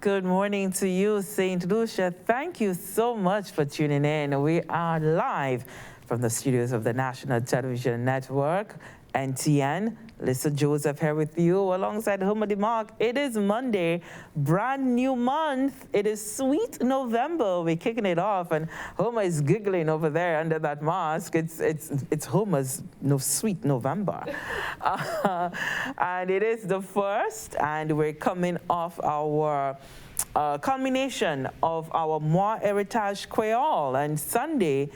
Good morning to you, St. Lucia. Thank you so much for tuning in. We are live from the studios of the National Television Network, NTN. Lisa Joseph here with you alongside Homer DeMark. It is Monday, brand new month. It is sweet November. We're kicking it off, and Homer is giggling over there under that mask. It's Homer's sweet November. And it is the first, and we're coming off our culmination of our Moi Heritage Creole. And Sunday,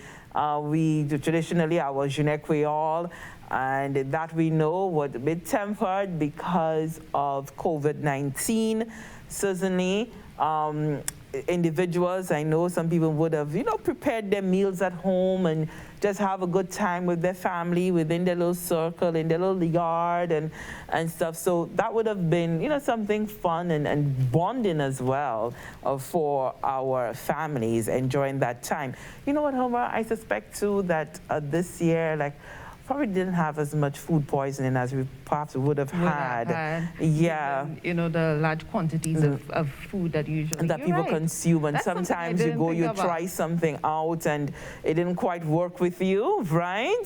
we do traditionally our Journée Creole, and that we know was a bit tempered because of COVID-19. Certainly, individuals, I know some people would have, prepared their meals at home and just have a good time with their family within their little circle, in their little yard and stuff. So that would have been, something fun and bonding as well for our families enjoying that time. You know what, Homer? I suspect too that this year, probably didn't have as much food poisoning as we perhaps would have had. Yeah. Even, the large quantities of food that usually people consume, and sometimes you try something out and it didn't quite work with you, right?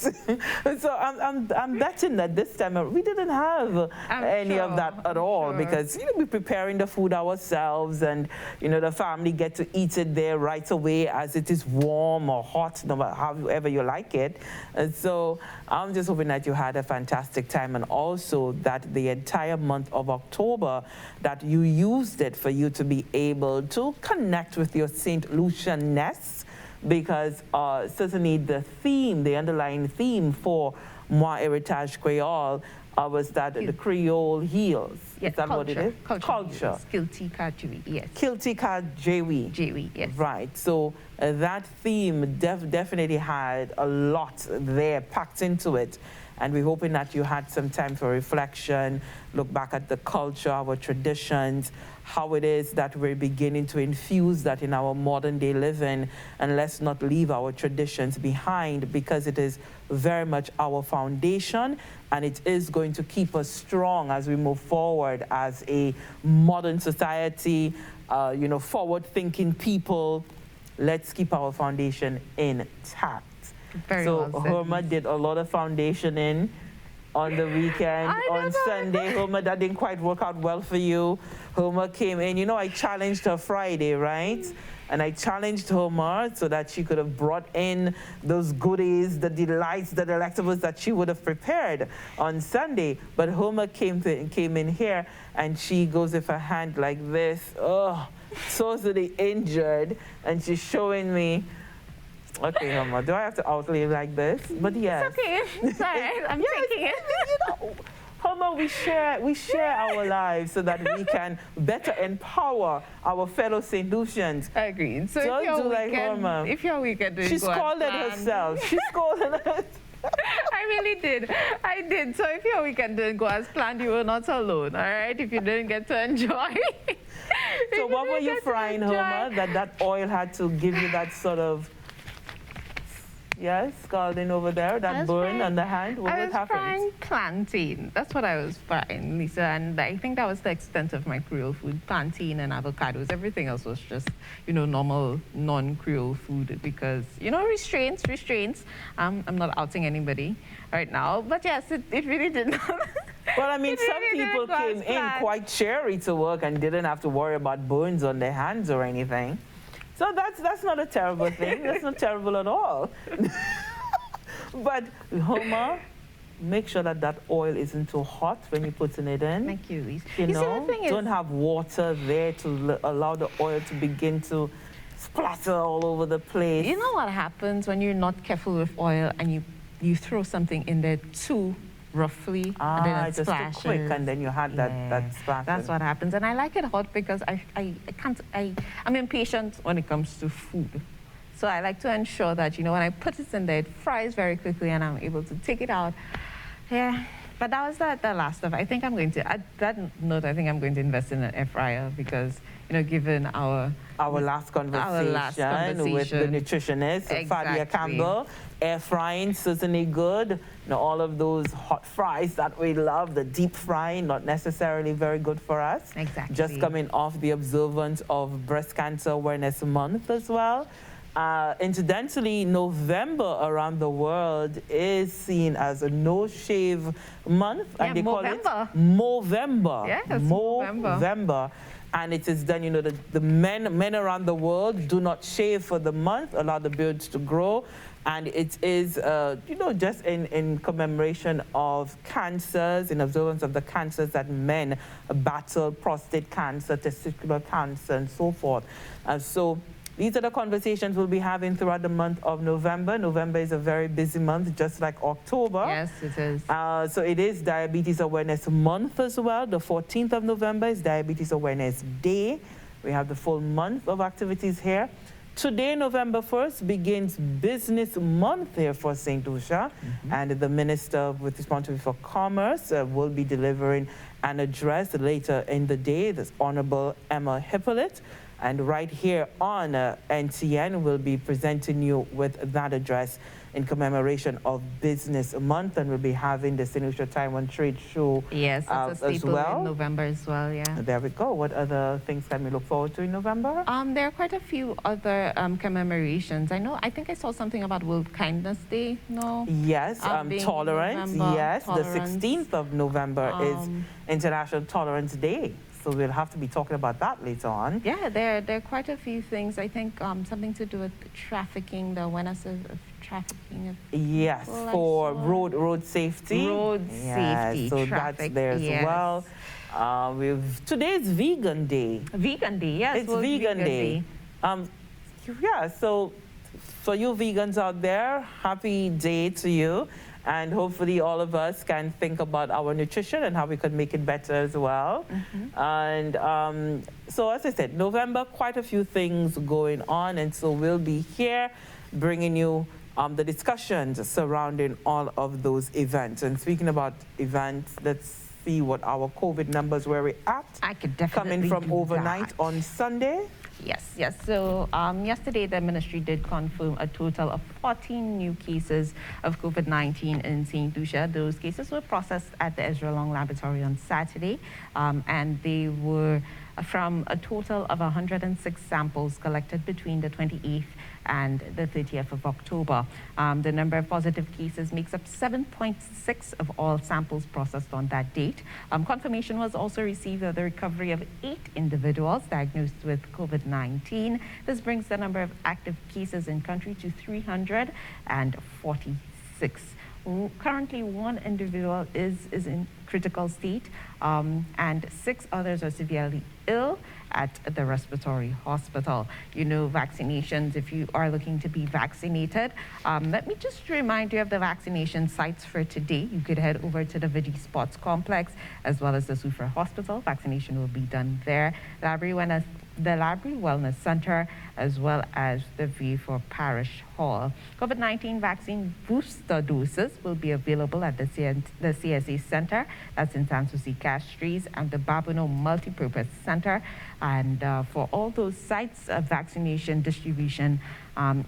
So I'm betting that this time we didn't have any of that at all, because we're preparing the food ourselves, and the family get to eat it there right away as it is warm or hot, no matter however you like it. And so I'm just hoping that you had a fantastic time, and also that the entire month of October, that you used it for you to be able to connect with your St. Lucia-ness, because certainly the underlying theme for Moi Heritage Creole was that the Creole heals. Yes, is that what it is? Culture. Kilti Kajwi, yes. Kilti Kajwi. Jewi, yes. Right. So that theme definitely had a lot there packed into it. And we're hoping that you had some time for reflection, look back at the culture, our traditions, how it is that we're beginning to infuse that in our modern day living, and let's not leave our traditions behind, because it is very much our foundation, and it is going to keep us strong as we move forward as a modern society, forward-thinking people. Let's keep our foundation intact. So Homer did a lot of foundation in on the weekend. On Sunday, Homer, that didn't quite work out well for you. Homer came in. I challenged her Friday, right? And I challenged Homer so that she could have brought in those goodies, the delights, the delectables that she would have prepared on Sunday. But Homer came in here, and she goes with her hand like this, totally injured, and she's showing me. Okay, Homer, do I have to outlay like this? But yes. It's okay. Sorry, I'm taking it. Homer, we share our lives so that we can better empower our fellow St. Lucians. Agreed. So don't do like Homer. If your weekend didn't She go scolded herself. She scolded herself. I really did. I did. So if your weekend didn't go as planned, you were not alone, all right? If you didn't get to enjoy. So what were you frying, Homer, that oil had to give you that sort of... Yes, scalding over there, that burn on the hand. What happened? I was frying plantain. That's what I was frying, Lisa. And I think that was the extent of my Creole food. Plantain and avocados. Everything else was just, normal non-Creole food, because, restraints. I'm not outing anybody right now. But yes, it really did not. Well, I mean, some people came in quite cheery to work and didn't have to worry about burns on their hands or anything. So that's not a terrible thing. That's not terrible at all. But Homer, make sure that oil isn't too hot when you're putting it in. Thank you, Lisa. Don't have water there to allow the oil to begin to splatter all over the place. You know what happens when you're not careful with oil and you throw something in there too roughly, and then it splashes. Too quick, and then you had that splash. That's what happens. And I like it hot because I'm impatient when it comes to food. So I like to ensure that, when I put it in there, it fries very quickly, and I'm able to take it out. Yeah. But that was the last stuff. I think I'm going to, at that note, I think I'm going to invest in an air fryer because, you know, given our last conversation with the nutritionist, Fadia Campbell, air frying certainly good. You know, all of those hot fries that we love, the deep frying, not necessarily very good for us. Exactly. Just coming off the observance of Breast Cancer Awareness Month as well. Incidentally, November around the world is seen as a no-shave month, and they call it Movember. Yes, Movember. And it is done, you know, the men around the world do not shave for the month, allow the beards to grow. And it is, you know, just in commemoration of cancers, in observance of the cancers that men battle, prostate cancer, testicular cancer, and so forth. So these are the conversations we'll be having throughout the month of November. November is a very busy month, just like October. Yes, it is. So it is Diabetes Awareness Month as well. The 14th of November is Diabetes Awareness Day. We have the full month of activities here. Today, November 1st, begins Business Month here for St. Lucia. And the Minister with responsibility for Commerce will be delivering an address later in the day. This Honorable Emma Hippolyte. And right here on NTN, we'll be presenting you with that address in commemoration of Business Month, and we'll be having the St. Lucia Taiwan Trade Show yes, it's a staple as well. In November as well, yeah. There we go. What other things can we look forward to in November? There are quite a few other commemorations. I think I saw something about World Kindness Day, no? Yes, tolerance. Yes, tolerance. The 16th of November is International Tolerance Day. So we'll have to be talking about that later on. Yeah, there are quite a few things. I think something to do with trafficking, the awareness of trafficking. Yes, for road safety. Road safety, so traffic, that's there as well. Today is Vegan Day. Vegan Day, yes. It's Vegan Day. Yeah, so for you vegans out there, happy day to you. And hopefully all of us can think about our nutrition and how we could make it better as well. And so as I said, November, quite a few things going on. And so we'll be here bringing you the discussions surrounding all of those events. And speaking about events, let's see what our COVID numbers, where we're at. I could definitely coming from overnight on Sunday. Yes. So yesterday, the ministry did confirm a total of 14 new cases of COVID-19 in St. Lucia. Those cases were processed at the Ezra Long Laboratory on Saturday, and they were from a total of 106 samples collected between the 28th and the 30th of October. The number of positive cases makes up 7.6 of all samples processed on that date. Confirmation was also received of the recovery of 8 individuals diagnosed with COVID-19. This brings the number of active cases in country to 346. Currently, 1 individual is in critical state, and 6 others are severely ill at the respiratory hospital. You know, vaccinations, if you are looking to be vaccinated, let me just remind you of the vaccination sites for today. You could head over to the Vigi Sports Complex as well as the Sufra Hospital. Vaccination will be done there. The Library Wellness Center, as well as the V4 Parish Hall. COVID-19 vaccine booster doses will be available at the CSA Center, that's in Sanssouci Castries, and the Babuno Multipurpose Center. And for all those sites, vaccination distribution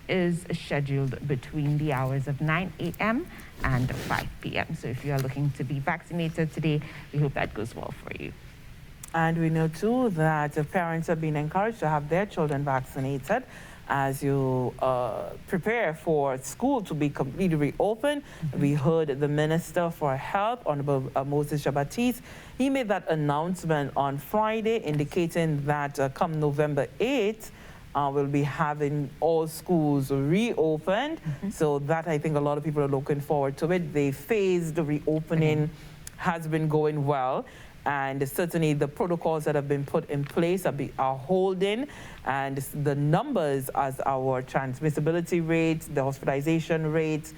is scheduled between the hours of 9 a.m. and 5 p.m. So if you are looking to be vaccinated today, we hope that goes well for you. And we know, too, that parents are being encouraged to have their children vaccinated as you prepare for school to be completely reopened. We heard the Minister for Health, Honorable Moses Shabatis. He made that announcement on Friday, indicating that come November 8th, we'll be having all schools reopened. So that, I think, a lot of people are looking forward to it. The phased reopening has been going well. And certainly the protocols that have been put in place are holding, and the numbers as our transmissibility rates, the hospitalization rates,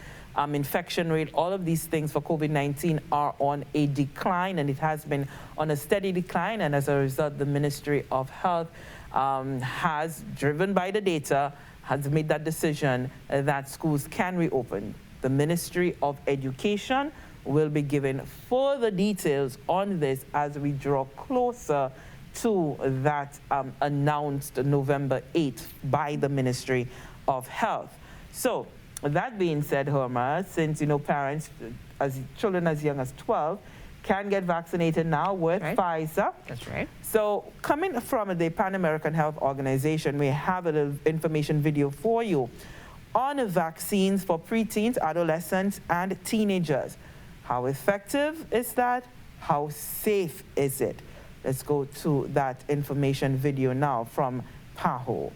infection rate, all of these things for COVID-19 are on a decline, and it has been on a steady decline. And as a result, the Ministry of Health has, driven by the data, has made that decision that schools can reopen. The Ministry of Education will be giving further details on this as we draw closer to that announced November 8th by the Ministry of Health. So that being said, Herma, since parents, children as young as 12 can get vaccinated now with Pfizer. That's right. So coming from the Pan American Health Organization, we have a little information video for you on vaccines for preteens, adolescents, and teenagers. How effective is that? How safe is it? Let's go to that information video now from PAHO.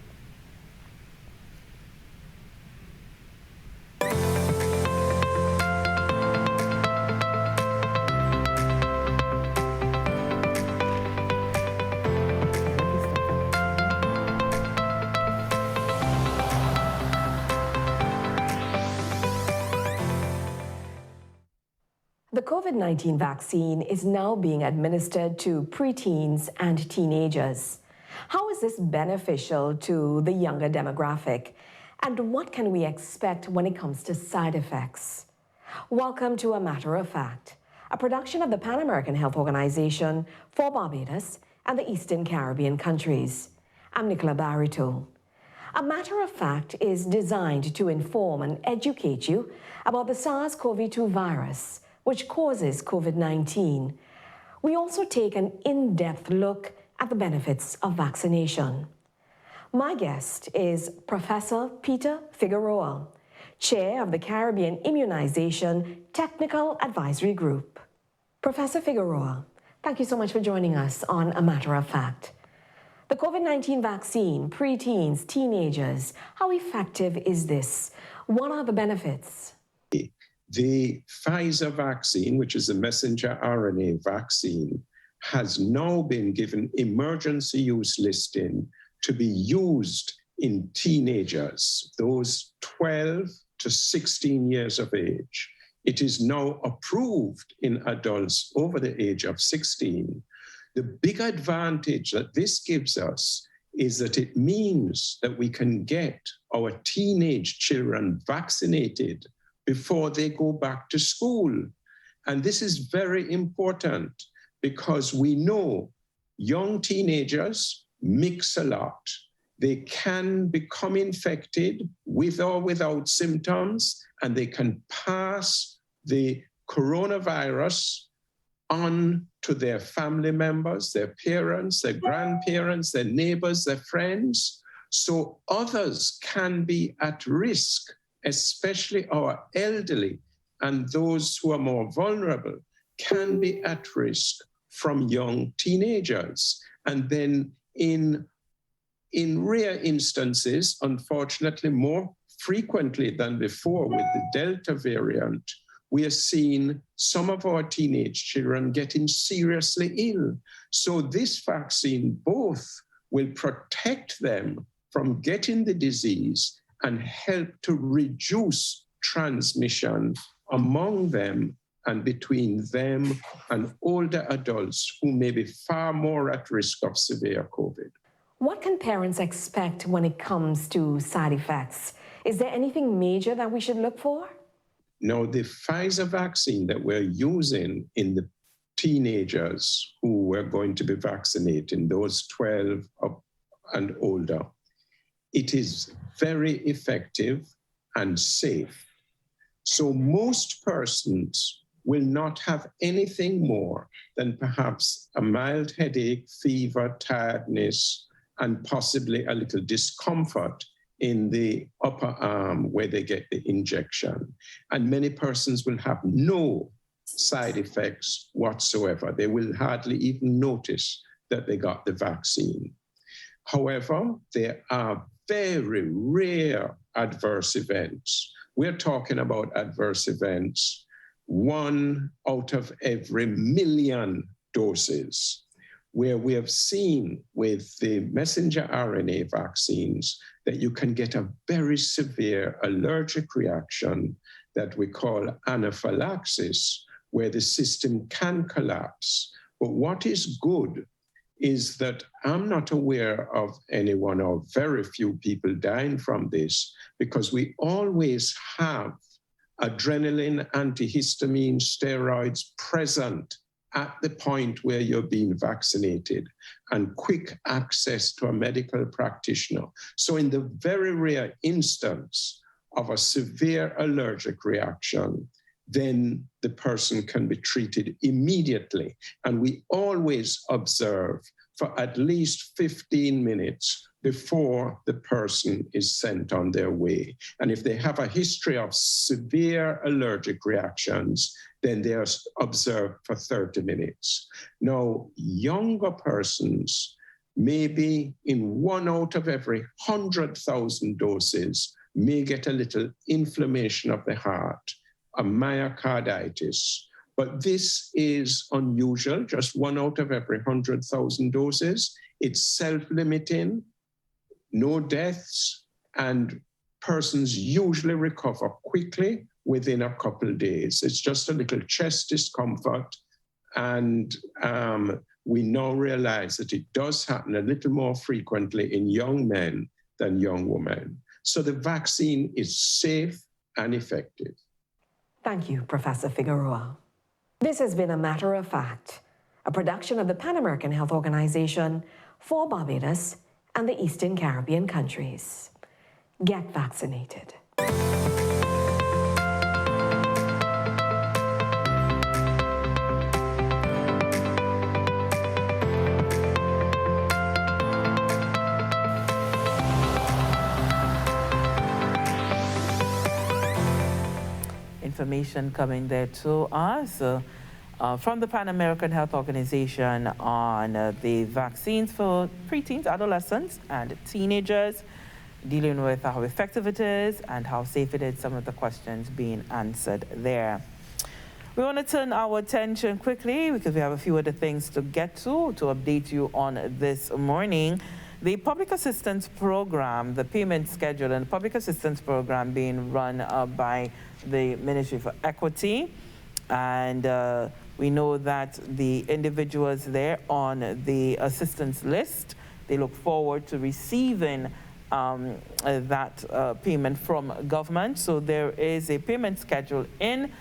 The COVID-19 vaccine is now being administered to preteens and teenagers. How is this beneficial to the younger demographic? And what can we expect when it comes to side effects? Welcome to A Matter of Fact, a production of the Pan American Health Organization for Barbados and the Eastern Caribbean countries. I'm Nicola Barito. A Matter of Fact is designed to inform and educate you about the SARS-CoV-2 virus, which causes COVID-19. We also take an in-depth look at the benefits of vaccination. My guest is Professor Peter Figueroa, Chair of the Caribbean Immunization Technical Advisory Group. Professor Figueroa, thank you so much for joining us on A Matter of Fact. The COVID-19 vaccine, preteens, teenagers, how effective is this? What are the benefits? The Pfizer vaccine, which is a messenger RNA vaccine, has now been given emergency use listing to be used in teenagers, those 12 to 16 years of age. It is now approved in adults over the age of 16. The big advantage that this gives us is that it means that we can get our teenage children vaccinated before they go back to school. And this is very important because we know young teenagers mix a lot. They can become infected with or without symptoms, and they can pass the coronavirus on to their family members, their parents, their grandparents, their neighbors, their friends. So others can be at risk, especially our elderly and those who are more vulnerable can be at risk from young teenagers. And then in rare instances, unfortunately more frequently than before with the Delta variant, we are seeing some of our teenage children getting seriously ill. So this vaccine both will protect them from getting the disease and help to reduce transmission among them and between them and older adults who may be far more at risk of severe COVID. What can parents expect when it comes to side effects? Is there anything major that we should look for? No, the Pfizer vaccine that we're using in the teenagers who we're going to be vaccinating, those 12 up and older, it is very effective and safe. So most persons will not have anything more than perhaps a mild headache, fever, tiredness, and possibly a little discomfort in the upper arm where they get the injection. And many persons will have no side effects whatsoever. They will hardly even notice that they got the vaccine. However, there are very rare adverse events. We're talking about adverse events 1 out of every 1 million doses, where we have seen with the messenger RNA vaccines that you can get a very severe allergic reaction that we call anaphylaxis, where the system can collapse. But what is good is that I'm not aware of anyone or very few people dying from this because we always have adrenaline, antihistamine, steroids present at the point where you're being vaccinated, and quick access to a medical practitioner. So in the very rare instance of a severe allergic reaction, then the person can be treated immediately. And we always observe for at least 15 minutes before the person is sent on their way. And if they have a history of severe allergic reactions, then they are observed for 30 minutes. Now, younger persons, maybe in 1 out of every 100,000 doses, may get a little inflammation of the heart, a myocarditis. But this is unusual, just 1 out of every 100,000 doses. It's self-limiting, no deaths, and persons usually recover quickly within a couple of days. It's just a little chest discomfort, and we now realize that it does happen a little more frequently in young men than young women. So the vaccine is safe and effective. Thank you, Professor Figueroa. This has been A Matter of Fact, a production of the Pan American Health Organization for Barbados and the Eastern Caribbean countries. Get vaccinated. Information coming there to us from the Pan American Health Organization on the vaccines for preteens, adolescents, and teenagers, dealing with how effective it is and how safe it is, some of the questions being answered there. We want to turn our attention quickly, because we have a few other things to get to update you on this morning. The public assistance program, the payment schedule and public assistance program being run by the Ministry for Equity. And we know that the individuals there on the assistance list, they look forward to receiving that payment from government. So there is a payment schedule in.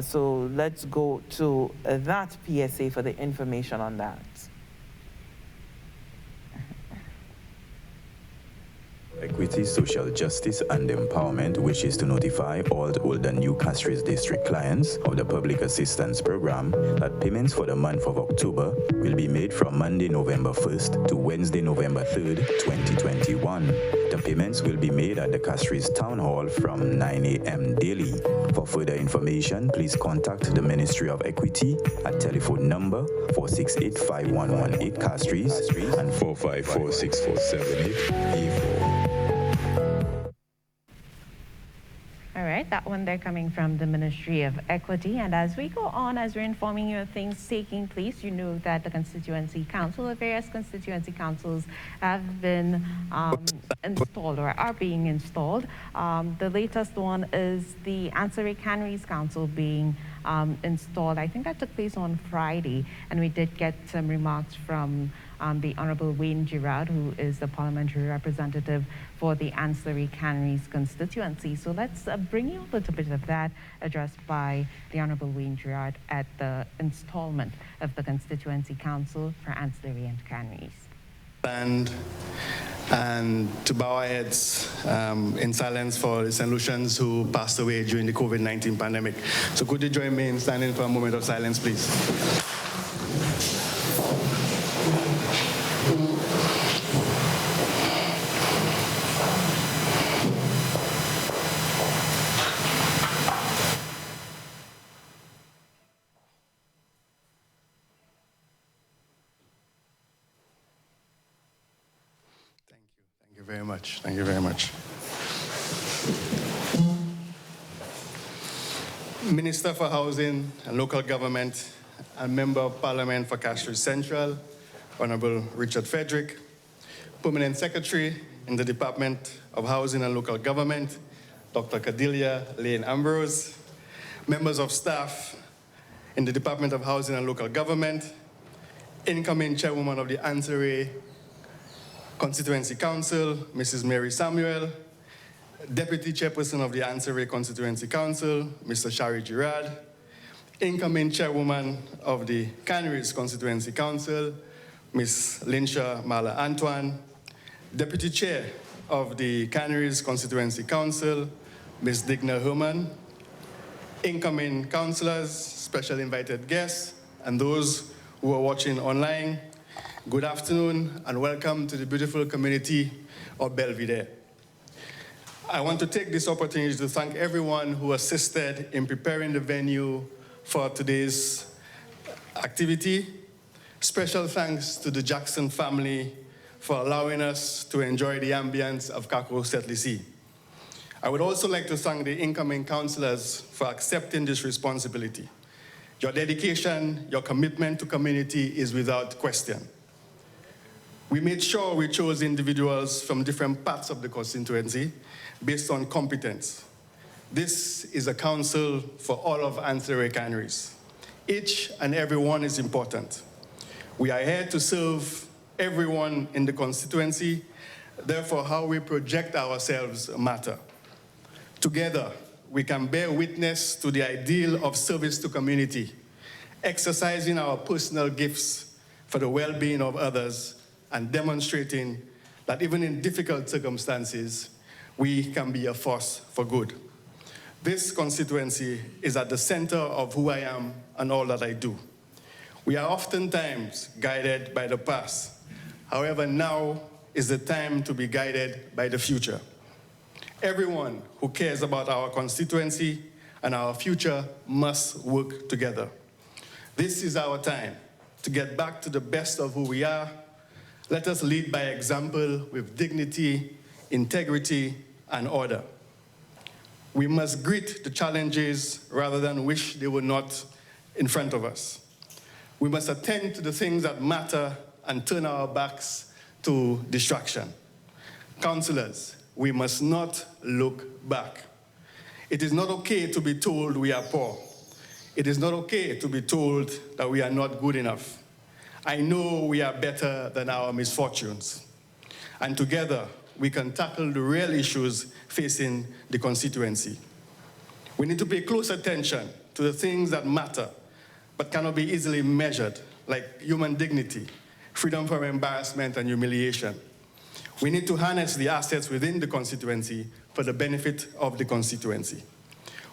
So let's go to that PSA for the information on that. Equity, Social Justice and Empowerment wishes to notify all old and new Castries District clients of the Public Assistance Program that payments for the month of October will be made from Monday, November 1st to Wednesday, November 3rd, 2021. The payments will be made at the Castries Town Hall from 9 a.m. daily. For further information, please contact the Ministry of Equity at telephone number 468-5118 Castries and 454-647-834. All right, that one there coming from the Ministry of Equity. And as we go on, as we're informing you of things taking place, you know that the Constituency Council, the various constituency councils have been installed or are being installed. The latest one is the Ancillary Canneries Council being installed. I think that took place on Friday, and we did get some remarks from the Honorable Wayne Girard, who is the parliamentary representative for the Ancillary Canneries constituency. So let's bring you a little bit of that addressed by the Honorable Wayne Girard at the installment of the Constituency Council for Ancillary and Canneries. And to bow our heads in silence for the St. Lucians who passed away during the COVID-19 pandemic. So could you join me in standing for a moment of silence, please? Thank you very much. Minister for Housing and Local Government and Member of Parliament for Castries Central, Honorable Richard Frederick, Permanent Secretary in the Department of Housing and Local Government, Dr. Cordelia Lane Ambrose, members of staff in the Department of Housing and Local Government, incoming Chairwoman of the Ancillary Constituency Council, Mrs. Mary Samuel, Deputy Chairperson of the Ansari Constituency Council, Mr. Shari Girard, incoming Chairwoman of the Canaries Constituency Council, Ms. Lucia Mala Antoine, Deputy Chair of the Canaries Constituency Council, Ms. Digna Herman, incoming councillors, special invited guests, and those who are watching online, good afternoon and welcome to the beautiful community of Belvedere. I want to take this opportunity to thank everyone who assisted in preparing the venue for today's activity. Special thanks to the Jackson family for allowing us to enjoy the ambience of Kako Setlisi. I would also like to thank the incoming councillors for accepting this responsibility. Your dedication, your commitment to community is without question. We made sure we chose individuals from different parts of the constituency based on competence. This is a council for all of Ansari Canaries. Each and every one is important. We are here to serve everyone in the constituency, therefore how we project ourselves matter. Together, we can bear witness to the ideal of service to community, exercising our personal gifts for the well-being of others and demonstrating that even in difficult circumstances, we can be a force for good. This constituency is at the center of who I am and all that I do. We are oftentimes guided by the past. However, now is the time to be guided by the future. Everyone who cares about our constituency and our future must work together. This is our time to get back to the best of who we are. Let us lead by example with dignity, integrity, and order. We must greet the challenges rather than wish they were not in front of us. We must attend to the things that matter and turn our backs to distraction. Councillors, we must not look back. It is not okay to be told we are poor. It is not okay to be told that we are not good enough. I know we are better than our misfortunes. And together, we can tackle the real issues facing the constituency. We need to pay close attention to the things that matter, but cannot be easily measured, like human dignity, freedom from embarrassment and humiliation. We need to harness the assets within the constituency for the benefit of the constituency.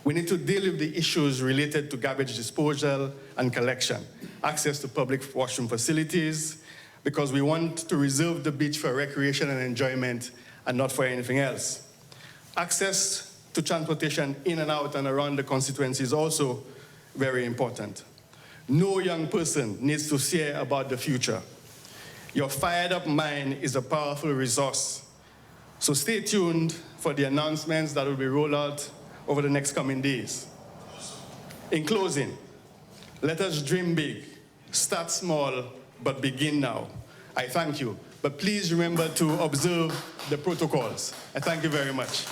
We need to deal with the issues related to garbage disposal and collection, access to public washroom facilities, because we want to reserve the beach for recreation and enjoyment and not for anything else. Access to transportation in and out and around the constituency is also very important. No young person needs to fear about the future. Your fired up mind is a powerful resource. So stay tuned for the announcements that will be rolled out over the next coming days. In closing, let us dream big, start small, but begin now. I thank you, but please remember to observe the protocols. I thank you very much.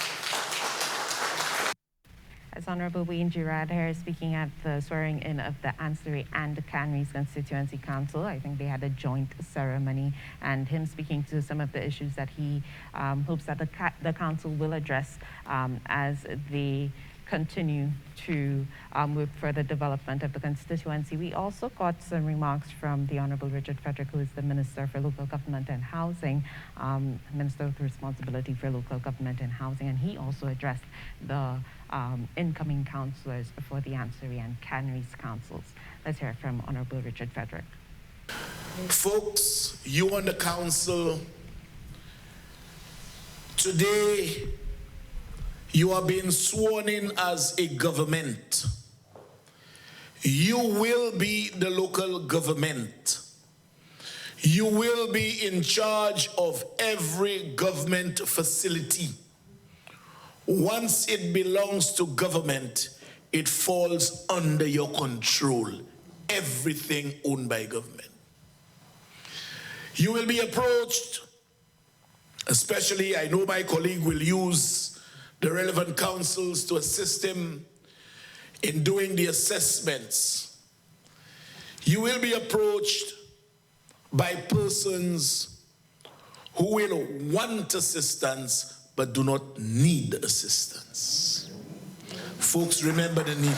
As Honorable Wayne Girard here speaking at the swearing in of the Ansari and the Canaries Constituency Council. I think they had a joint ceremony, and him speaking to some of the issues that he hopes that the council will address as they continue to work for the development of the constituency. We also got some remarks from the Honorable Richard Frederick, who is the Minister for Local Government and Housing, Minister with responsibility for local government and housing, and he also addressed the incoming councillors for the Ansari and Canaries councils. Let's hear from Honorable Richard Frederick. Folks, you on the council, today you are being sworn in as a government. You will be the local government. You will be in charge of every government facility. Once it belongs to government, it falls under your control. Everything owned by government. You will be approached, especially I know my colleague will use the relevant councils to assist him in doing the assessments. You will be approached by persons who will want assistance but do not need assistance. Folks, remember the needy.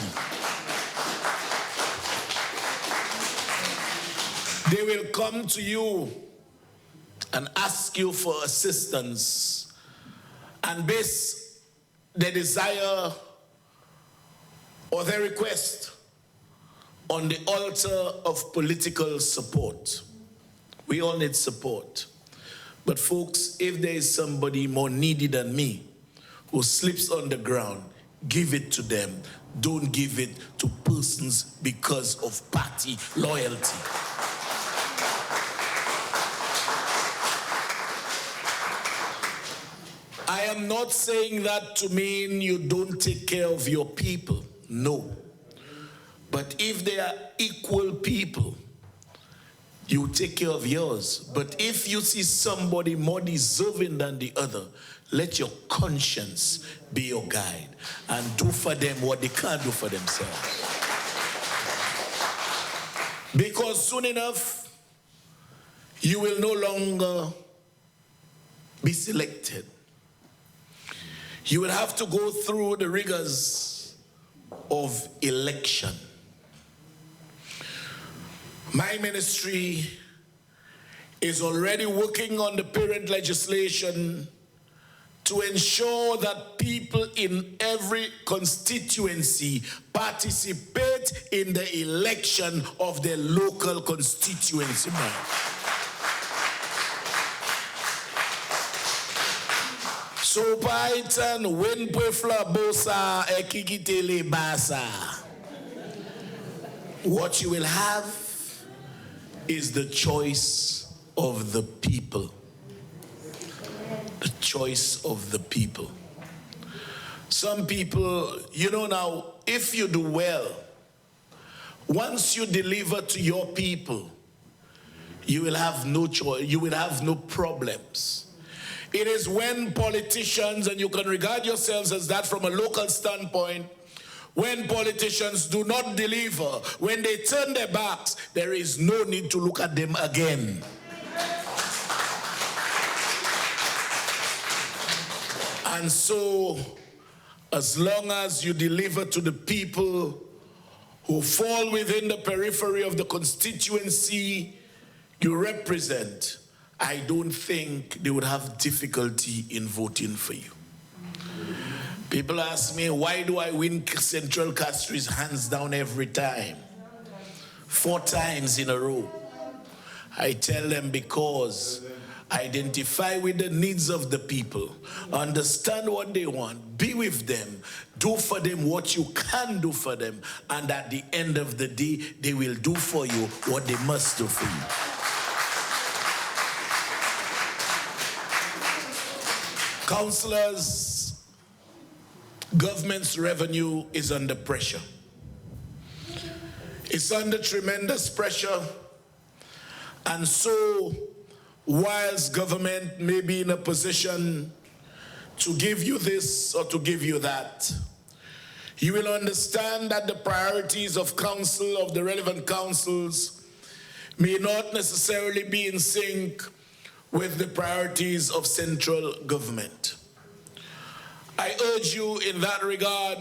They will come to you and ask you for assistance and base their desire or their request on the altar of political support. We all need support. But folks, if there is somebody more needy than me who sleeps on the ground, give it to them. Don't give it to persons because of party loyalty. I am not saying that to mean you don't take care of your people. No. But if they are equal people, you take care of yours. But if you see somebody more deserving than the other, let your conscience be your guide and do for them what they can't do for themselves. Because soon enough, you will no longer be selected. You will have to go through the rigors of election. My ministry is already working on the parent legislation to ensure that people in every constituency participate in the election of their local constituency. So Python, Winpwefla Bosa, Ekikitele Basa. What you will have is the choice of the people. The choice of the people. Some people, you know now, if you do well, once you deliver to your people, you will have no choice, you will have no problems. It is when politicians, and you can regard yourselves as that from a local standpoint, when politicians do not deliver, when they turn their backs, there is no need to look at them again. And so, as long as you deliver to the people who fall within the periphery of the constituency you represent, I don't think they would have difficulty in voting for you. People ask me, why do I win Central Castries hands down every time? 4 times in a row. I tell them because I identify with the needs of the people, understand what they want, be with them, do for them what you can do for them, and at the end of the day, they will do for you what they must do for you. Councillors, government's revenue is under pressure. It's under tremendous pressure. And so, whilst government may be in a position to give you this or to give you that, you will understand that the priorities of council, of the relevant councils, may not necessarily be in sync with the priorities of central government. I urge you in that regard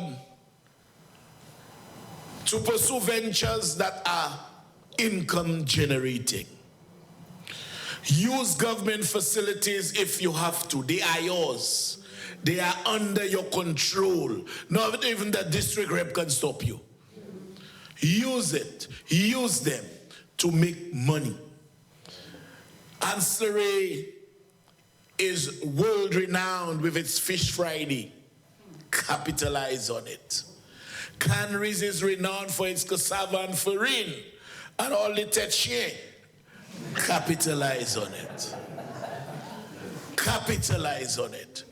to pursue ventures that are income generating. Use government facilities if you have to. They are yours. They are under your control. Not even the district rep can stop you. Use it. Use them to make money. Ancillary is world renowned with its Fish Friday. Capitalize on it. Canries is renowned for its cassava and farine and all the tetchie. Capitalize on it. Capitalize on it.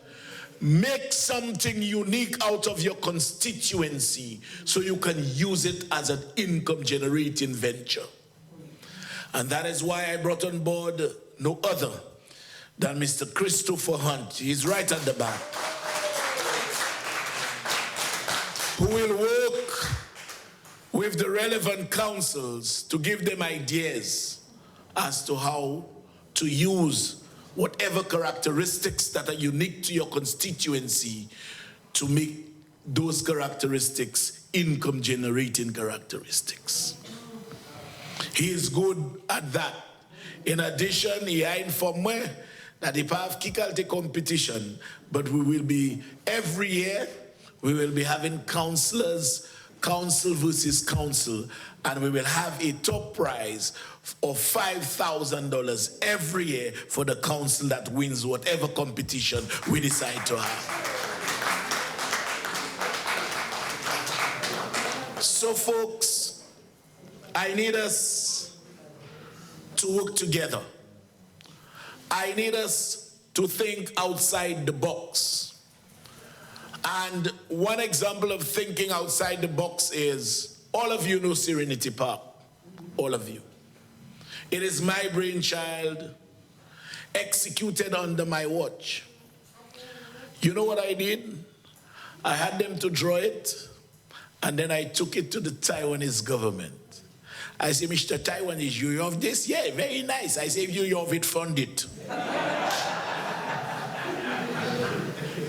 Make something unique out of your constituency so you can use it as an income generating venture. And that is why I brought on board no other than Mr. Christopher Hunt. He's right at the back. Who will work with the relevant councils to give them ideas as to how to use whatever characteristics that are unique to your constituency to make those characteristics income-generating characteristics. He is good at that. In addition, he informed me that if I have kick-out competition, but we will be, every year, we will be having councillors, council versus council, and we will have a top prize of $5,000 every year for the council that wins whatever competition we decide to have. So folks, I need us to work together. I need us to think outside the box. And one example of thinking outside the box is, all of you know Serenity Park, all of you. It is my brainchild, executed under my watch. You know what I did? I had them to draw it, and then I took it to the Taiwanese government. I say, Mr. Taiwanese, you have this? Yeah, very nice. I say, if you have it, fund it.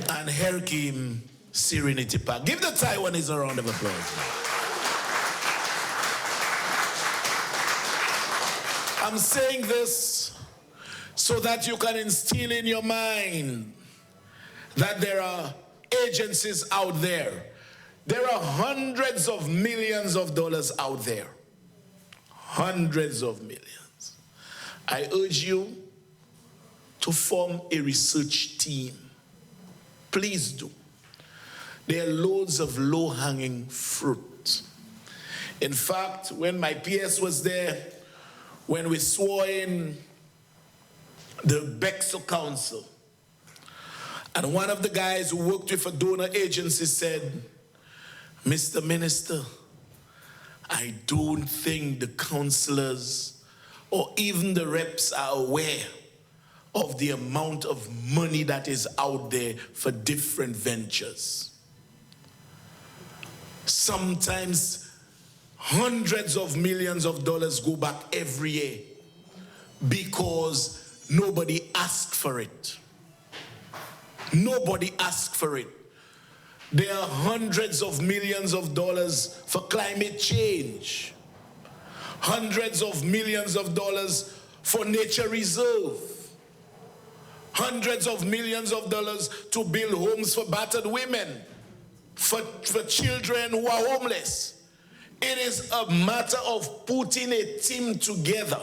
And here came Serenity Park. Give the Taiwanese a round of applause. I'm saying this so that you can instill in your mind that there are agencies out there. There are hundreds of millions of dollars out there. Hundreds of millions. I urge you to form a research team. Please do. There are loads of low-hanging fruit. In fact, when my PS was there, when we swore in the Bexo Council, and one of the guys who worked with a donor agency said, Mr. Minister, I don't think the councillors or even the reps are aware of the amount of money that is out there for different ventures. Sometimes hundreds of millions of dollars go back every year because nobody asked for it. Nobody asked for it. There are hundreds of millions of dollars for climate change. Hundreds of millions of dollars for nature reserve. Hundreds of millions of dollars to build homes for battered women, for children who are homeless. It is a matter of putting a team together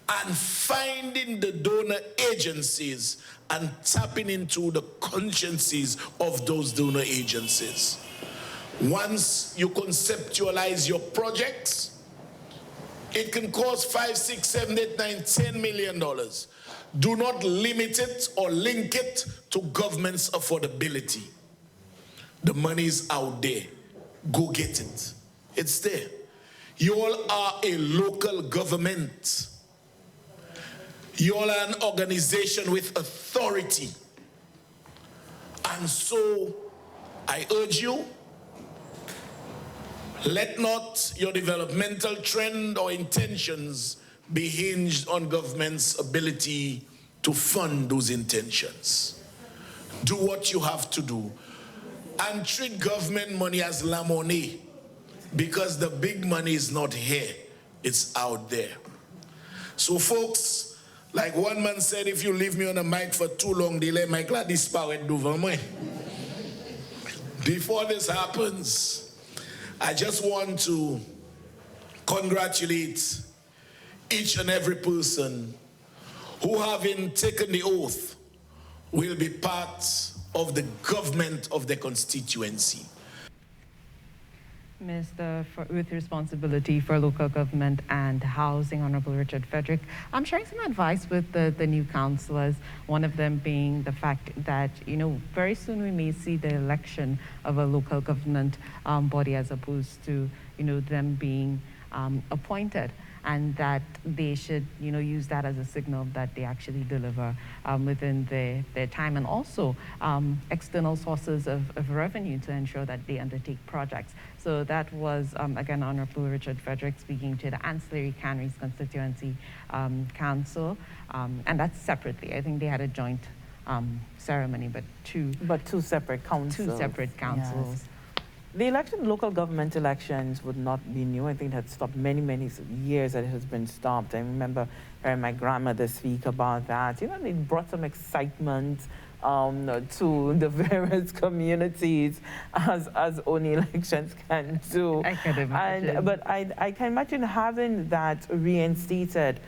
and finding the donor agencies and tapping into the consciences of those donor agencies. Once you conceptualize your projects, it can cost $5, $6, $7, $8, $9, $10 million. Do not limit it or link it to government's affordability. The money is out there. Go get it. It's there. You all are a local government. You all are an organization with authority. And so, I urge you, let not your developmental trend or intentions be hinged on government's ability to fund those intentions. Do what you have to do. And treat government money as la monnaie, because the big money is not here, it's out there. So folks, like one man said, if you leave me on a mic for too long, they let my Gladys power do for me. Before this happens, I just want to congratulate each and every person who, having taken the oath, will be part of the government of their constituency. Mr. with responsibility for local government and housing, Honorable Richard Frederick, I'm sharing some advice with the new councillors, one of them being the fact that, very soon we may see the election of a local government body as opposed to, them being appointed. and that they should, use that as a signal that they actually deliver within their time, and also external sources of revenue to ensure that they undertake projects. So that was, again, Honorable Richard Frederick speaking to the Ancillary Canneries Constituency Council, and that's separately. I think they had a joint ceremony, but two separate councils. Two separate councils. Yes. The local government elections would not be new. I think it had stopped many, many years that it has been stopped. I remember hearing my grandmother speak about that. It brought some excitement to the various communities, as only elections can do. I can imagine. But I can imagine having that reinstated,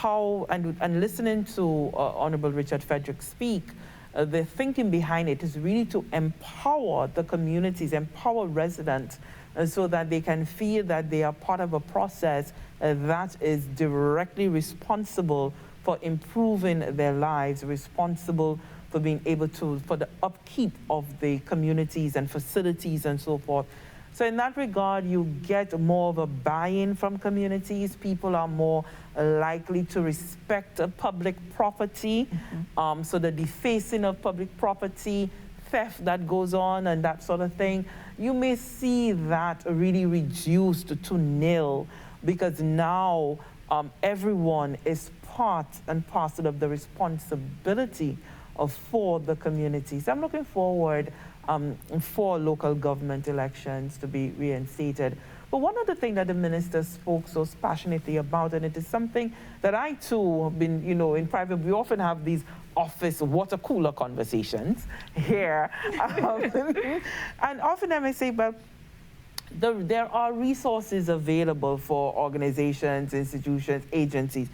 and listening to Honorable Richard Frederick speak. The thinking behind it is really to empower the communities, empower residents, so that they can feel that they are part of a process that is directly responsible for improving their lives, responsible for being able for the upkeep of the communities and facilities and so forth. So in that regard, you get more of a buy-in from communities. People are more likely to respect public property. So the defacing of public property, theft that goes on and that sort of thing, you may see that really reduced to nil, because now everyone is part and parcel of the responsibility for the communities. I'm looking forward for local government elections to be reinstated. But one of the things that the minister spoke so passionately about, and it is something that I too have been, in private, we often have these office water cooler conversations here. And often I may say, well, there are resources available for organizations, institutions, agencies,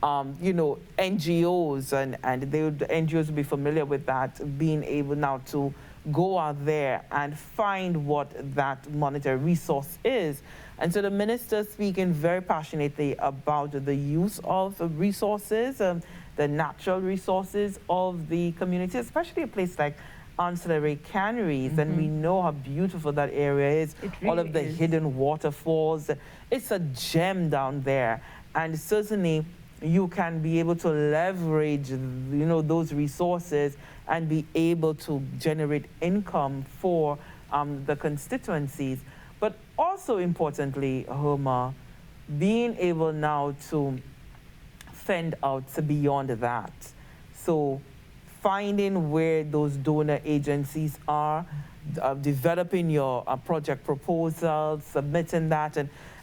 NGOs, and the NGOs will be familiar with that, being able now to go out there and find what that monetary resource is. And so the minister speaking very passionately about the use of resources, the natural resources of the community, especially a place like Ancillary Canneries, and we know how beautiful that area is. Really all of the hidden waterfalls. It's a gem down there, and certainly you can be able to leverage, those resources and be able to generate income for the constituencies. But also importantly, Homer, being able now to fend out beyond that. So finding where those donor agencies are, developing your project proposals, submitting that,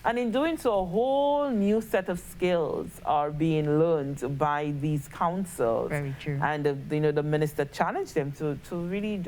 and in doing so, a whole new set of skills are being learned by these councils. Very true. And the minister challenged them to really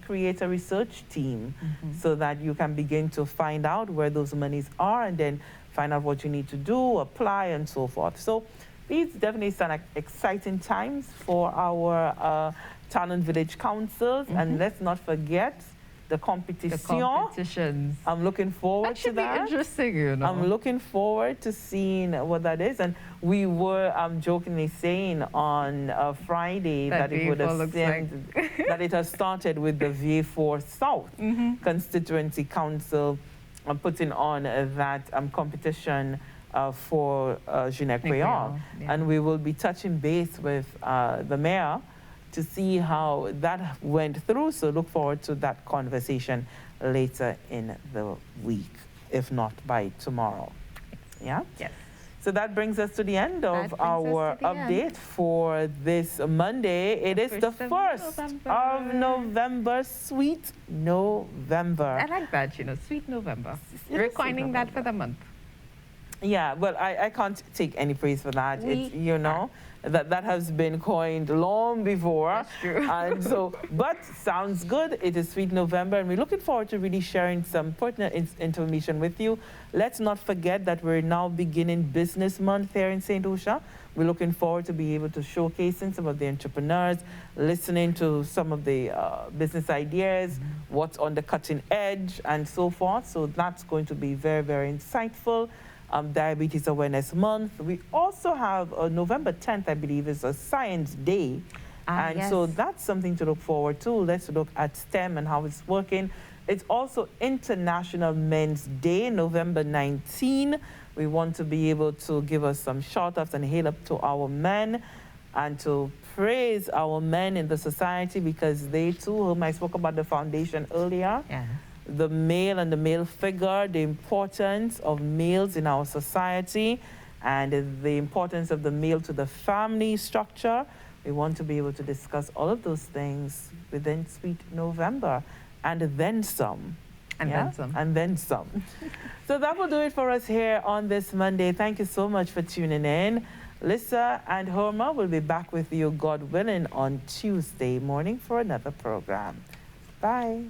create a research team, so that you can begin to find out where those monies are, and then find out what you need to do, apply, and so forth. So these definitely sound like exciting times for our town and village councils. And let's not forget the competition. The competitions. I'm looking forward to that. That should be interesting, I'm looking forward to seeing what that is. And we were jokingly saying on Friday that it would have seemed that it has started with the VA4 South Constituency Council putting on that competition for Jeanette Creole. And we will be touching base with the mayor to see how that went through. So look forward to that conversation later in the week, if not by tomorrow. Yeah? Yes. So that brings us to the end of our update for this Monday. It is the 1st of November, Sweet November. I like that, Sweet November. We're coining that for the month. Yeah, well, I can't take any praise for that. That has been coined long before. That's true. And so, but sounds good. It is Sweet November, and we're looking forward to really sharing some pertinent information with you. Let's not forget that we're now beginning Business Month here in St. Lucia. We're looking forward to be able to showcasing some of the entrepreneurs, listening to some of the business ideas, what's on the cutting edge, and so forth. So that's going to be very, very insightful. Diabetes Awareness Month. We also have November 10th, I believe, is a Science Day. So that's something to look forward to. Let's look at STEM and how it's working. It's also International Men's Day, November 19. We want to be able to give us some shout-outs and hail up to our men and to praise our men in the society, because they too, I spoke about the foundation earlier, the male and the male figure, the importance of males in our society, and the importance of the male to the family structure. We want to be able to discuss all of those things within Sweet November, and then some. And then some. And then some. So that will do it for us here on this Monday. Thank you so much for tuning in. Lisa and Horma will be back with you, God willing, on Tuesday morning for another program. Bye.